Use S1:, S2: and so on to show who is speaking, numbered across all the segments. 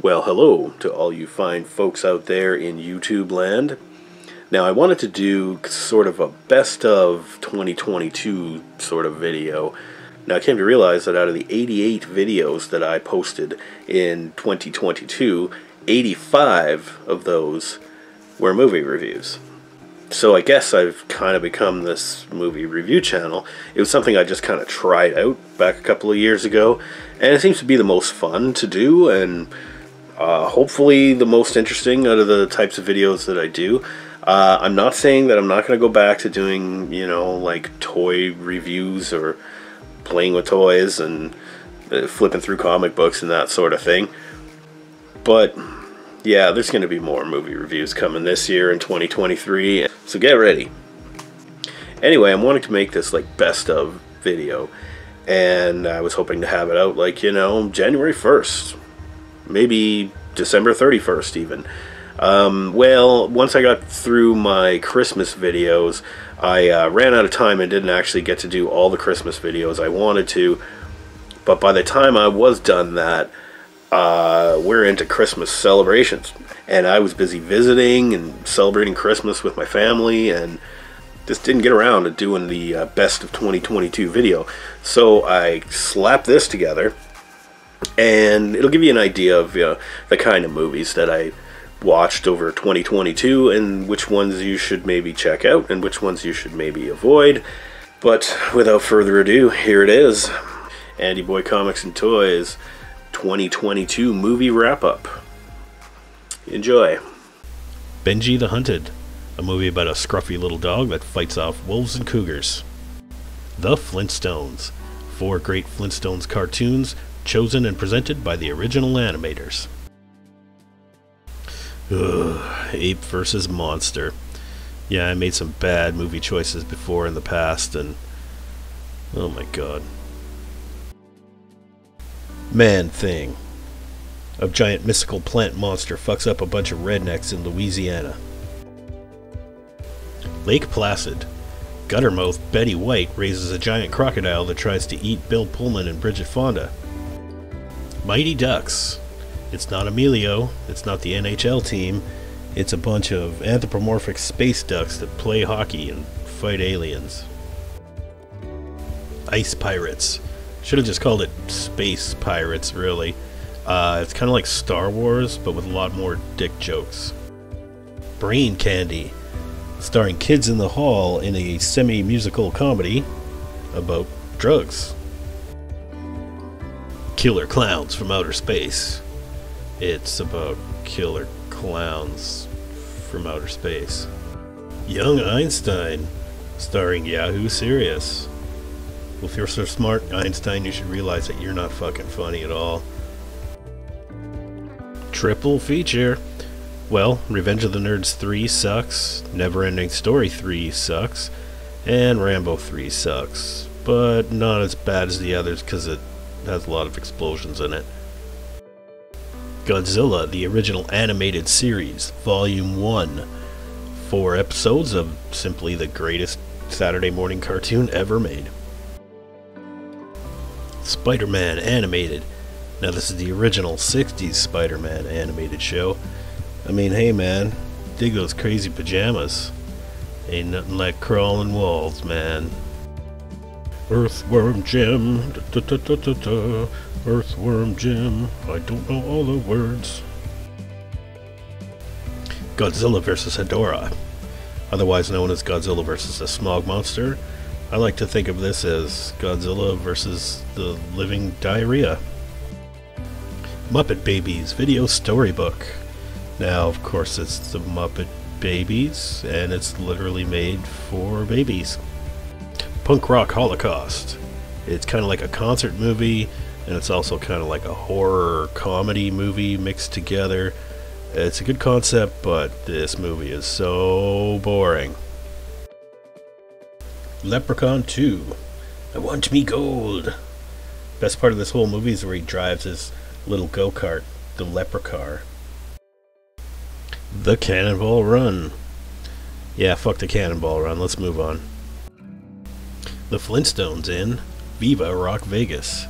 S1: Well, hello to all you fine folks out there in YouTube land. Now, I wanted to do sort of a best of 2022 sort of video. Now, I came to realize that out of the 88 videos that I posted in 2022, 85 of those were movie reviews. So I guess I've kind of become this movie review channel. It was something I just kind of tried out back a couple of years ago, and it seems to be the most fun to do, and hopefully the most interesting out of the types of videos that I do. I'm not saying that I'm not going to go back to doing, like toy reviews or playing with toys and flipping through comic books and that sort of thing. But yeah, there's going to be more movie reviews coming this year in 2023, so get ready. Anyway, I'm wanting to make this like best of video, and I was hoping to have it out like, January 1st, maybe December 31st even. Well, once I got through my Christmas videos, I ran out of time and didn't actually get to do all the Christmas videos I wanted to, but by the time I was done that, we're into Christmas celebrations, and I was busy visiting and celebrating Christmas with my family, and just didn't get around to doing the best of 2022 video. So I slapped this together, and it'll give you an idea of the kind of movies that I watched over 2022, and which ones you should maybe check out and which ones you should maybe avoid. But without further ado, here it is, Andy Boy Comics and Toys 2022 movie wrap-up. Enjoy.
S2: Benji the Hunted, a movie about a scruffy little dog that fights off wolves and cougars. The Flintstones, 4 great Flintstones cartoons chosen and presented by the original animators. Ape vs. Monster. Yeah, I made some bad movie choices before in the past, and oh my god. Man-Thing. A giant mystical plant monster fucks up a bunch of rednecks in Louisiana. Lake Placid. Guttermouth Betty White raises a giant crocodile that tries to eat Bill Pullman and Bridget Fonda. Mighty Ducks. It's not Emilio, it's not the NHL team, it's a bunch of anthropomorphic space ducks that play hockey and fight aliens. Ice Pirates. Should have just called it Space Pirates, really. It's kind of like Star Wars, but with a lot more dick jokes. Brain Candy, starring kids in the hall in a semi-musical comedy about drugs. Killer Clowns from Outer Space. It's about killer clowns from outer space. Young Einstein, starring Yahoo Serious. Well, if you're so smart, Einstein, you should realize that you're not fucking funny at all. Triple feature. Well, Revenge of the Nerds 3 sucks, Neverending Story 3 sucks, and Rambo 3 sucks. But not as bad as the others because it has a lot of explosions in it. Godzilla, the original animated series, Volume 1. 4 episodes of simply the greatest Saturday morning cartoon ever made. Spider-Man Animated. Now this is the original 60s Spider-Man animated show. I mean, hey man, dig those crazy pajamas. Ain't nothing like crawling walls, man. Earthworm Jim, da-da-da-da-da. Earthworm Jim, I don't know all the words. Godzilla vs. Hedorah, otherwise known as Godzilla vs. the Smog Monster. I like to think of this as Godzilla versus the living diarrhea. Muppet Babies Video Storybook. Now, of course, it's the Muppet Babies, and it's literally made for babies. Punk Rock Holocaust. It's kind of like a concert movie, and it's also kind of like a horror comedy movie mixed together. It's a good concept, but this movie is so boring. Leprechaun 2. I want me gold. Best part of this whole movie is where he drives his little go-kart, the Leprechaun. The Cannonball Run. Yeah, fuck the Cannonball Run, let's move on. The Flintstones in Viva Rock Vegas.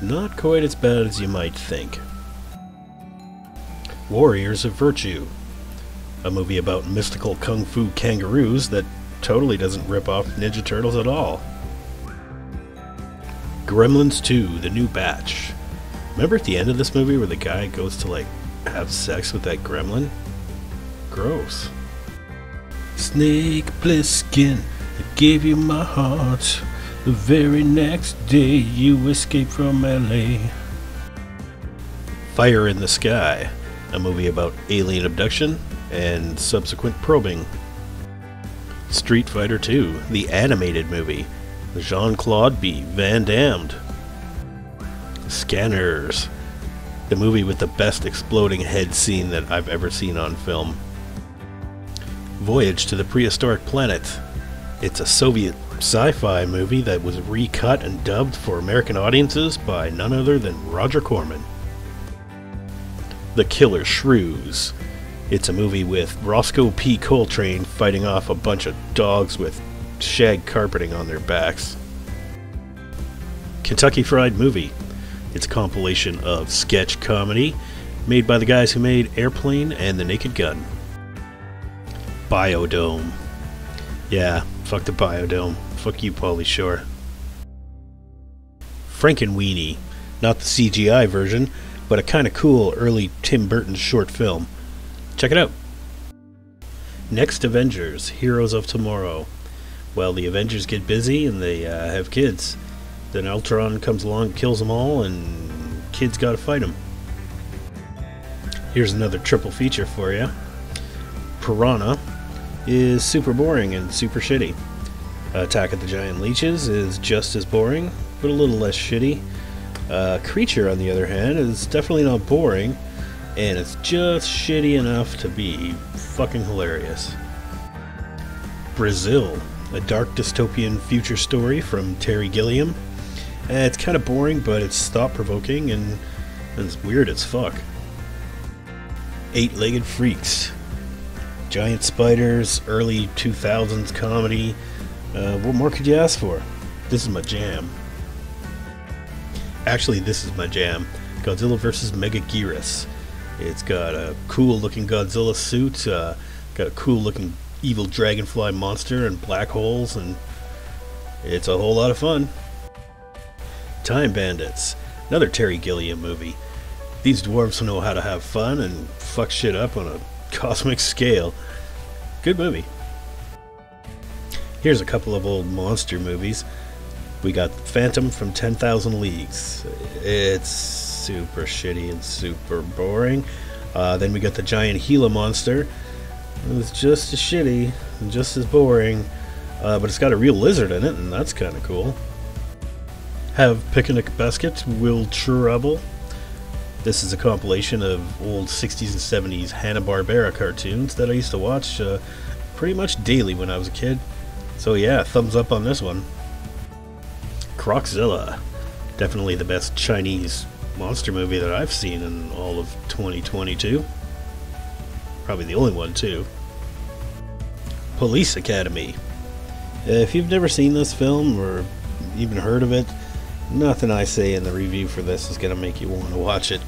S2: Not quite as bad as you might think. Warriors of Virtue, a movie about mystical kung fu kangaroos that totally doesn't rip off Ninja Turtles at all. Gremlins 2, The New Batch. Remember at the end of this movie where the guy goes to like have sex with that gremlin? Gross. Snake Plissken, I gave you my heart. The very next day you escaped from LA. Fire in the Sky, a movie about alien abduction and subsequent probing. Street Fighter 2, the animated movie. Jean-Claude Van Damme. Scanners, the movie with the best exploding head scene that I've ever seen on film. Voyage to the Prehistoric Planet. It's a Soviet sci-fi movie that was recut and dubbed for American audiences by none other than Roger Corman. The Killer Shrews. It's a movie with Roscoe P. Coltrane fighting off a bunch of dogs with shag carpeting on their backs. Kentucky Fried Movie. It's a compilation of sketch comedy made by the guys who made Airplane and The Naked Gun. Biodome. Yeah, fuck the Biodome. Fuck you, Pauly Shore. Frankenweenie. Not the CGI version, but a kinda cool early Tim Burton short film. Check it out. Next Avengers, Heroes of Tomorrow. Well, the Avengers get busy and they have kids. Then Ultron comes along, kills them all, and kids gotta fight him. Here's another triple feature for you. Piranha is super boring and super shitty. Attack of the Giant Leeches is just as boring, but a little less shitty. Creature, on the other hand, is definitely not boring, and it's just shitty enough to be fucking hilarious. Brazil, a dark dystopian future story from Terry Gilliam. It's kind of boring, but it's thought-provoking and it's weird as fuck. Eight-Legged Freaks. Giant spiders, early 2000s comedy. What more could you ask for? This is my jam. Actually, this is my jam. Godzilla vs. Megaguirus. It's got a cool-looking Godzilla suit, got a cool-looking evil dragonfly monster and black holes, and it's a whole lot of fun. Time Bandits, another Terry Gilliam movie. These dwarves know how to have fun and fuck shit up on a cosmic scale. Good movie. Here's a couple of old monster movies. We got Phantom from 10,000 Leagues. It's super shitty and super boring. Then we got the giant Gila monster. It's just as shitty and just as boring, but it's got a real lizard in it, and that's kind of cool. Have Picnic Basket Will Trouble. This is a compilation of old 60s and 70s Hanna-Barbera cartoons that I used to watch pretty much daily when I was a kid. So yeah, thumbs up on this one. Croczilla. Definitely the best Chinese monster movie that I've seen in all of 2022. Probably the only one, too. Police Academy. If you've never seen this film or even heard of it, nothing I say in the review for this is going to make you want to watch it.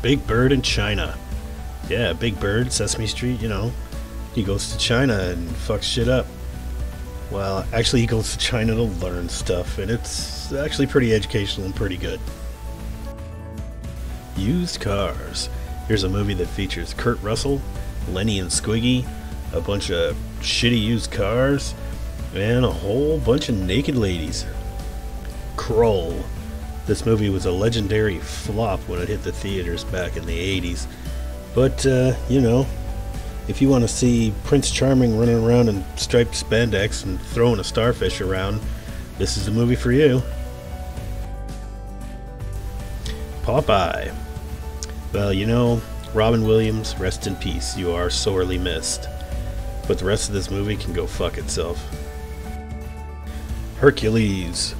S2: Big Bird in China. Yeah, Big Bird, Sesame Street, you know. He goes to China and fucks shit up. Well, actually he goes to China to learn stuff, and it's actually pretty educational and pretty good. Used Cars. Here's a movie that features Kurt Russell, Lenny and Squiggy, a bunch of shitty used cars, and a whole bunch of naked ladies. Krull. This movie was a legendary flop when it hit the theaters back in the 80s. But, you know, if you want to see Prince Charming running around in striped spandex and throwing a starfish around, this is the movie for you. Popeye. Well, you know, Robin Williams, rest in peace. You are sorely missed. But the rest of this movie can go fuck itself. Hercules.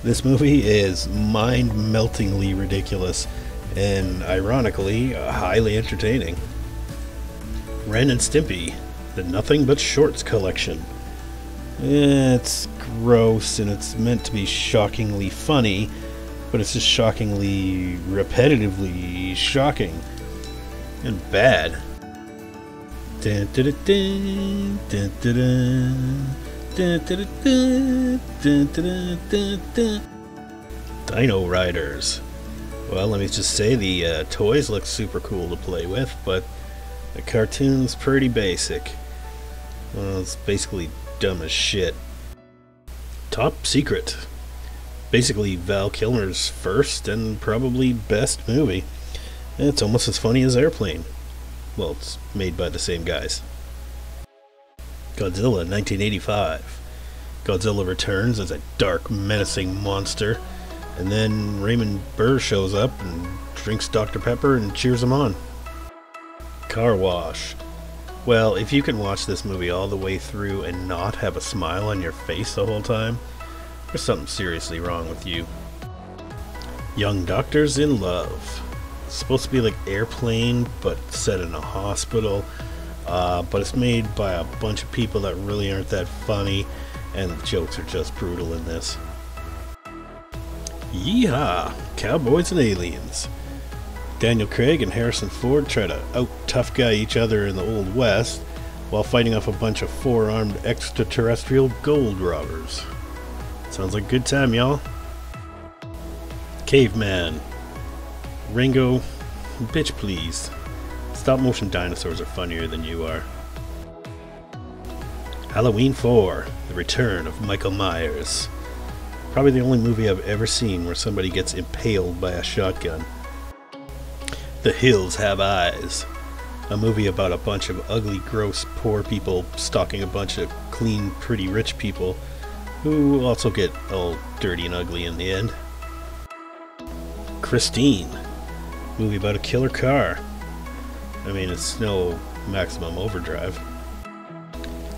S2: This movie is mind-meltingly ridiculous and, ironically, highly entertaining. Ren and Stimpy, the Nothing But Shorts collection. It's gross and it's meant to be shockingly funny, but it's just shockingly, repetitively really shocking and bad. Dun, dun, dun, dun, dun, dun, dun, dun, dun, dun, dun, dun. Dino Riders. Well, let me just say the toys look super cool to play with, but the cartoon's pretty basic. Well, it's basically dumb as shit. Top Secret. Basically Val Kilmer's first and probably best movie. It's almost as funny as Airplane. Well, it's made by the same guys. Godzilla 1985. Godzilla returns as a dark, menacing monster, and then Raymond Burr shows up and drinks Dr. Pepper and cheers him on. Car Wash. Well, if you can watch this movie all the way through and not have a smile on your face the whole time, there's something seriously wrong with you. Young Doctors in Love. It's supposed to be like Airplane, but set in a hospital. But it's made by a bunch of people that really aren't that funny, and the jokes are just brutal in this. Yeehaw! Cowboys and Aliens. Daniel Craig and Harrison Ford try to out-tough guy each other in the Old West while fighting off a bunch of four-armed extraterrestrial gold robbers. Sounds like a good time, y'all. Caveman. Ringo, bitch please. Stop-motion dinosaurs are funnier than you are. Halloween 4. The Return of Michael Myers. Probably the only movie I've ever seen where somebody gets impaled by a shotgun. The Hills Have Eyes. A movie about a bunch of ugly, gross, poor people stalking a bunch of clean, pretty, rich people who also get all dirty and ugly in the end. Christine. Movie about a killer car. I mean, it's no Maximum Overdrive.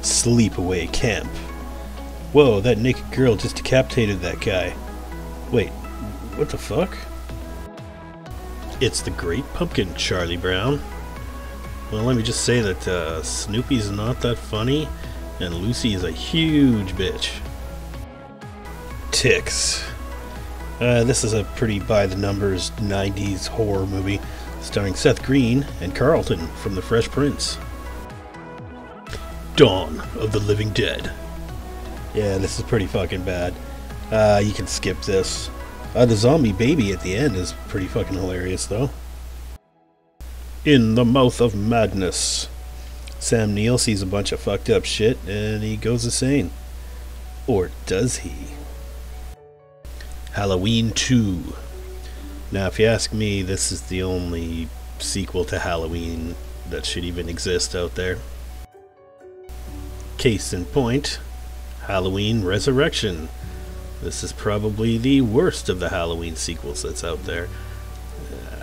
S2: Sleepaway Camp. Whoa, that naked girl just decapitated that guy. Wait, what the fuck? It's The Great Pumpkin, Charlie Brown. Well, let me just say that Snoopy's not that funny, and Lucy is a huge bitch. Ticks. This is a pretty by-the-numbers 90s horror movie starring Seth Green and Carlton from The Fresh Prince. Dawn of the Living Dead. Yeah, this is pretty fucking bad. You can skip this. The zombie baby at the end is pretty fucking hilarious, though. In the Mouth of Madness. Sam Neill sees a bunch of fucked up shit and he goes insane. Or does he? Halloween 2. Now, if you ask me, this is the only sequel to Halloween that should even exist out there. Case in point, Halloween Resurrection. This is probably the worst of the Halloween sequels that's out there.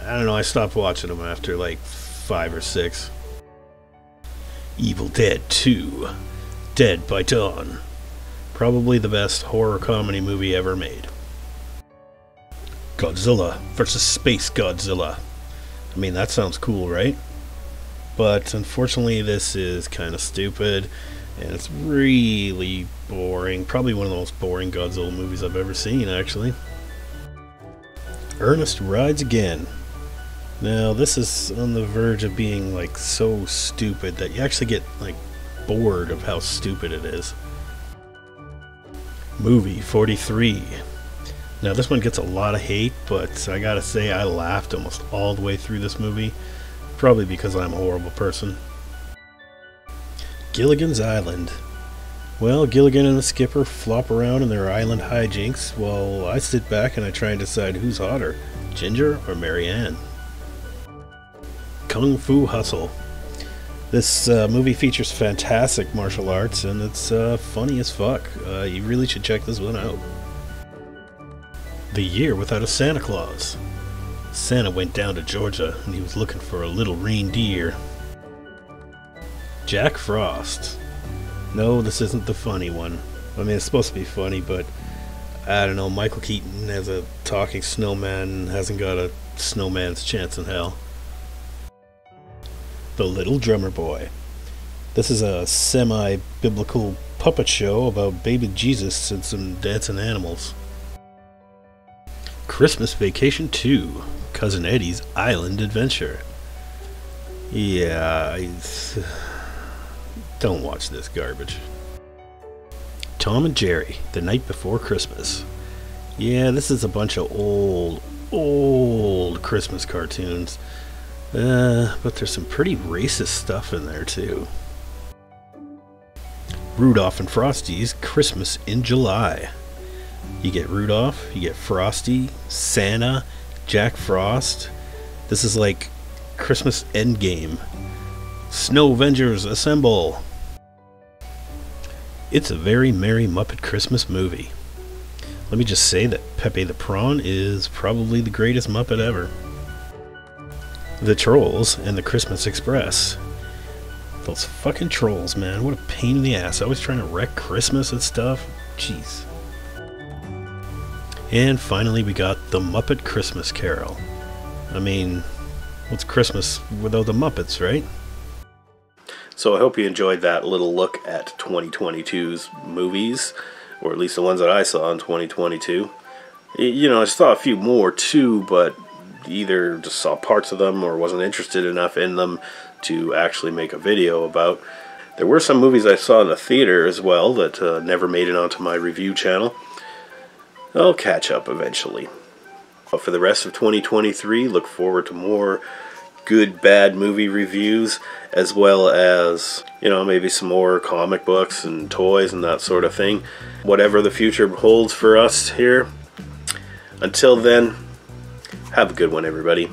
S2: I don't know, I stopped watching them after like 5 or 6. Evil Dead 2. Dead by Dawn. Probably the best horror comedy movie ever made. Godzilla vs. Space Godzilla. I mean, that sounds cool, right? But unfortunately this is kind of stupid, and it's really boring. Probably one of the most boring Godzilla movies I've ever seen, actually. Ernest Rides Again. Now, this is on the verge of being like so stupid that you actually get like bored of how stupid it is. Movie 43. Now, this one gets a lot of hate, but I gotta say I laughed almost all the way through this movie. Probably because I'm a horrible person. Gilligan's Island. Well, Gilligan and the skipper flop around in their island hijinks while I sit back and I try and decide who's hotter, Ginger or Mary Ann. Kung Fu Hustle. This movie features fantastic martial arts and it's funny as fuck. You really should check this one out. The Year Without a Santa Claus. Santa went down to Georgia and he was looking for a little reindeer. Jack Frost. No, this isn't the funny one. I mean, it's supposed to be funny, but I don't know, Michael Keaton as a talking snowman hasn't got a snowman's chance in hell. The Little Drummer Boy. This is a semi-biblical puppet show about baby Jesus and some dancing animals. Christmas Vacation 2. Cousin Eddie's Island Adventure. Yeah, don't watch this garbage. Tom and Jerry, The Night Before Christmas. Yeah, this is a bunch of old Christmas cartoons. But there's some pretty racist stuff in there too. Rudolph and Frosty's Christmas in July. You get Rudolph, you get Frosty, Santa, Jack Frost. This is like Christmas Endgame. Snow Avengers assemble! It's a very merry Muppet Christmas movie. Let me just say that Pepe the Prawn is probably the greatest Muppet ever. The Trolls and the Christmas Express. Those fucking trolls, man. What a pain in the ass. Always trying to wreck Christmas and stuff. Jeez. And finally we got The Muppet Christmas Carol. I mean, what's Christmas without the Muppets, right?
S1: So I hope you enjoyed that little look at 2022's movies, or at least the ones that I saw in 2022. You know, I saw a few more too, but either just saw parts of them or wasn't interested enough in them to actually make a video about. There were some movies I saw in the theater as well that never made it onto my review channel. I'll catch up eventually. But for the rest of 2023, look forward to more good, bad movie reviews, as well as, you know, maybe some more comic books and toys and that sort of thing. Whatever the future holds for us here. Until then, have a good one, everybody.